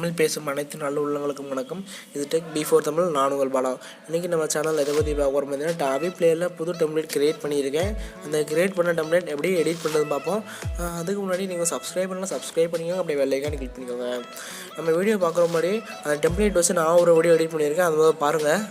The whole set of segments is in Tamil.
தமிழ் பேசும் அனைத்து நல்ல உள்ளங்களுக்கும் வணக்கம். இது டெக் பிஃபோர் தமிழ். நான் உங்கள் பாலா. இன்றைக்கி நம்ம சேனலில் எதை பற்றி பார்க்க போகிறோம் பார்த்தீங்கன்னா, அவே பிளேயரில் புது டெம்ப்ளேட் கிரியேட் பண்ணியிருக்கேன். அந்த கிரியேட் பண்ண டெம்ப்ளேட் எப்படி எடிட் பண்ணுறதுன்னு பார்ப்போம். அதுக்கு முன்னாடி நீங்கள் சப்ஸ்கிரைப் பண்ணிக்கோங்க, அப்படியே வெள்ளை ஐக்கானை கிளிக் பண்ணிக்கோங்க. நம்ம வீடியோ பார்க்குற முன்னாடி அந்த டெம்ப்ளேட் வச்சு நான் ஒரு வீடியோ எடிட் பண்ணியிருக்கேன், அது பாருங்கள்.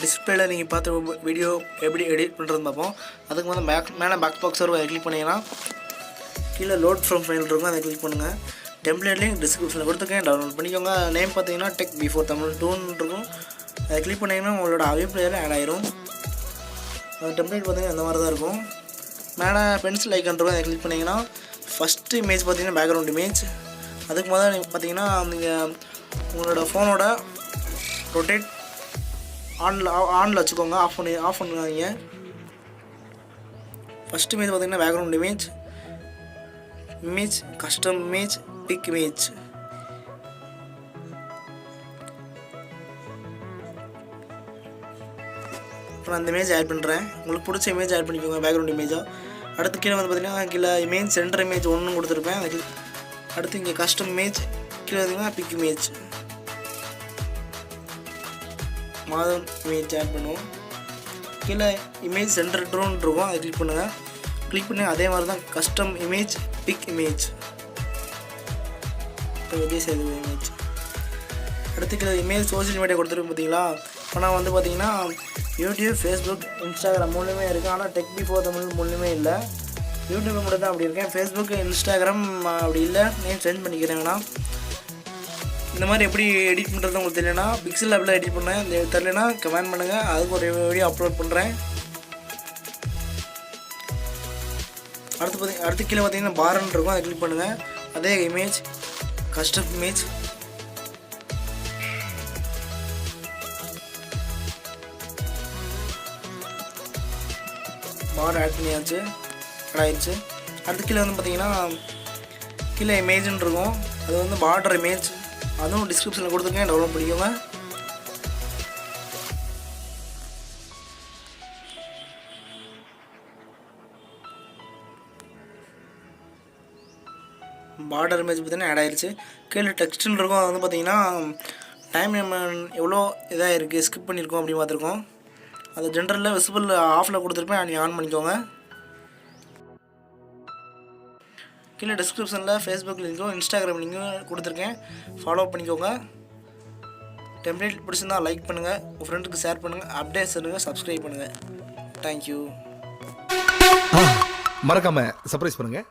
டிஸ்பிளேல நீங்கள் பார்த்த வீடியோ எப்படி எடிட் பண்ணுறதுன்னு பார்ப்போம். அதுக்கு வந்து மேலே பேக் பாக்ஸ் அதை கிளிக் பண்ணிங்கன்னா கீழே லோட் ஃப்ரம் ஃபைல் இருக்கும், அதை கிளிக் பண்ணுங்கள். டெம்ப்ளேட்லேயும் டிஸ்கிரிப்ஷனில் கொடுத்துருக்கேன், டவுன்லோட் பண்ணிக்கோங்க. நேம் பார்த்தீங்கன்னா டெக் பிஃபோர் தமிழ் 2 இருக்கும். அதை கிளிக் பண்ணிங்கன்னா உங்களோட அவே பிளேயரில் ஆட் ஆயிரும். அந்த டெம்ப்ளேட் பார்த்தீங்கன்னா அந்த மாதிரி தான் இருக்கும். மேலே பென்சில் ஐக்கான் இருக்கும், அதை கிளிக் பண்ணிங்கன்னா ஃபஸ்ட்டு இமேஜ் பார்த்தீங்கன்னா பேக்ரவுண்ட் இமேஜ். அதுக்கு முதல்ல நீங்கள் பார்த்தீங்கன்னா நீங்கள் உங்களோட ஃபோனோட ரொட்டேட் ஆனில் வச்சுக்கோங்க, ஆஃப் பண்ணுவாங்க. ஃபஸ்ட் இமேஜ் பார்த்தீங்கன்னா background image custom image big image. இப்போ நான் அந்த இமேஜ் ஆட் பண்ணுறேன். உங்களுக்கு பிடிச்ச இமேஜ் ஆட் பண்ணிக்கோங்க, பேக்ரவுண்ட் இமேஜாக. அடுத்து கீழே வந்து பார்த்தீங்கன்னா கீழே இமேஜ் சென்டர் இமேஜ் ஒன்று கொடுத்துருப்பேன். அடுத்து இங்கே கஸ்டம் இமேஜ், கீழே பார்த்தீங்கன்னா பிக் இமேஜ் மாதம் இமேஜ் ஆட் பண்ணுவோம். கீழே இமேஜ் சென்டர் ட்ரோன் இருக்கும், அதை கிளிக் பண்ணுங்கள். கிளிக் பண்ணி அதே மாதிரி தான் கஸ்டம் இமேஜ் பிக் இமேஜ் இதே செய்த இமேஜ். அடுத்து கீழே இமேஜ் சோஷியல் மீடியா கொடுத்துருக்கு பார்த்தீங்களா. இப்போ நான் வந்து பார்த்தீங்கன்னா யூடியூப், ஃபேஸ்புக், இன்ஸ்டாகிராம் மூலியமே இருக்குது. ஆனால் டெக் பிஃபோர் தமிழ் மூலியமே இல்லை. யூடியூப் மட்டும் தான் அப்படி இருக்கேன். ஃபேஸ்புக், இன்ஸ்டாகிராம் அப்படி இல்லை. நேம் சேஞ்ச் பண்ணிக்கிறேங்கண்ணா. இந்த மாதிரி எப்படி எடிட் பண்ணுறது உங்களுக்கு தெரியலனா பிக்சல் ஆப்பில் எடிட் பண்ணேன். தெரியலனா கமெண்ட் பண்ணுங்கள், அதுக்கு ஒரு வீடியோ அப்லோட் பண்ணுறேன். அடுத்து கீழே பார்த்தீங்கன்னா பாரன் இருக்கும், அதை கிளிக் பண்ணுங்கள். அதே இமேஜ் கஸ்டம் இமேஜ் பார் ஆட் பண்ணியாச்சு, ஆயிடுச்சு. அடுத்து கீழே வந்து பார்த்தீங்கன்னா கீழே இமேஜ்னு இருக்கும், அது வந்து பார்டர் இமேஜ், அதுவும் டிஸ்கிரிப்ஷனில் கொடுத்துருக்கேன், டவுன்லோட் பண்ணிக்கோங்க. பார்டர் இமேஜ் பார்த்தீங்கன்னா ஆட் ஆயிடுச்சு. கீழே டெக்ஸ்ட்னு இருக்கும், அது வந்து பார்த்தீங்கன்னா டைம் எவ்வளோ இதாக இருக்குது, ஸ்கிப் பண்ணியிருக்கோம் அப்படின்னு பார்த்துருக்கோம். அது ஜென்ரலில் விசிபிள் ஆஃபில் கொடுத்துருப்பேன், நீங்கள் ஆன் பண்ணிக்கோங்க. கீழே டிஸ்கிரிப்ஷனில் ஃபேஸ்புக் லிங்க்கும் இன்ஸ்டாகிராம் லிங்க்கும் கொடுத்துருக்கேன், ஃபாலோ பண்ணிக்கோங்க. டெம்ப்ளேட் பிடிச்சிருந்தால் லைக் பண்ணுங்கள், உங்கள் ஃப்ரெண்டுக்கு ஷேர் பண்ணுங்கள், அப்டேட்ஸ் பண்ணுங்கள், சப்ஸ்கிரைப் பண்ணுங்கள். தேங்க்யூ. மறக்காமல் சர்ப்ரைஸ் பண்ணுங்கள்.